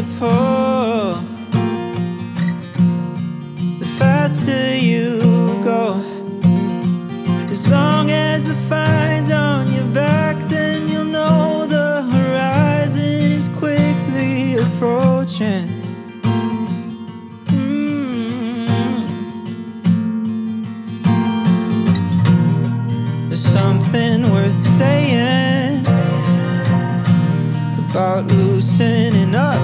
you pull, the faster you go. As long as the fine's on your back, then you'll know the horizon is quickly approaching. There's something worth saying about loosening up